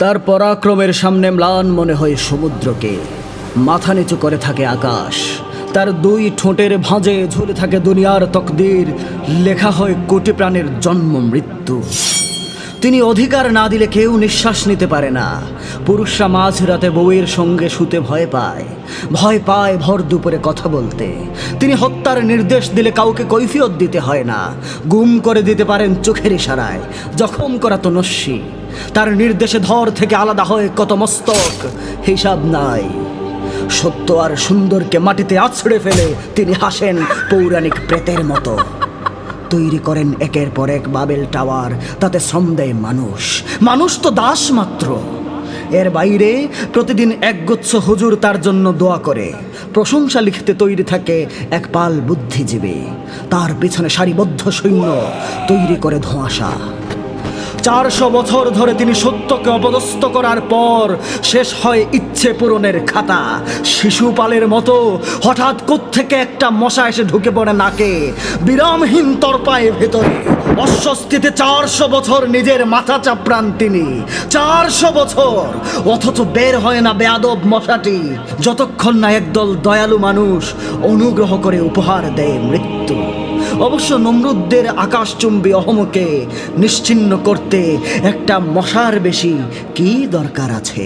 তার পরাক্রমের সামনে ম্লান মনে হয় সমুদ্রকে। মাথা নিচু করে থাকে আকাশ, তার দুই ঠোঁটের ভাঁজে ঝুলে থাকে দুনিয়ার তকদির, লেখা হয় কোটি প্রাণের জন্ম মৃত্যু। তিনি অধিকার না দিলে কেউ নিঃশ্বাস নিতে পারে না। পুরুষরা মাঝরাতে বউয়ের সঙ্গে শুতে ভয় পায়, ভয় পায় ভর দুপুরে কথা বলতে। তিনি হত্যার নির্দেশ দিলে কাউকে কৈফিয়ত দিতে হয় না, গুম করে দিতে পারেন চোখের ইশারায়, জখম করা তো নস্যি। তার নির্দেশে ধর থেকে আলাদা হয় কত মস্তক, হিসাব নাই। সত্য আর সুন্দরকে মাটিতে আছড়ে ফেলে তিনি হাসেন পৌরাণিক প্রেতের মতো। তৈরি করেন একের পর এক বাবেল টাওয়ার, তাতে শ্রম দেয় মানুষ। মানুষ তো দাস মাত্র। এর বাইরে প্রতিদিন একগুচ্ছ হুজুর তার জন্য দোয়া করে, প্রশংসা লিখতে তৈরি থাকে এক পাল বুদ্ধিজীবী। তার পিছনে সারিবদ্ধ সৈন্য তৈরি করে ধোঁয়াশা। 400 বছর ধরে তিনি সত্যকে অপদস্থ করার পর শেষ হয় ইচ্ছে পূরণের খাতা। শিশুপালের মতো হঠাৎ কোত্থেকে একটা মশা এসে ঢুকে পড়ে নাকে, বিরামহীন তরপায় ভেতরে। অস্বস্তিতে 400 বছর নিজের মাথা চাপড়ান তিনি। 400 বছর, অথচ বের হয় না বেয়াদব মশাটি, যতক্ষণ না একদল দয়ালু মানুষ অনুগ্রহ করে উপহার দেয় মৃত্যু। অবশ্য নমরুদদের আকাশচুম্বী অহমকে নিশ্চিহ্ন করতে একটা মশার বেশি কি দরকার আছে?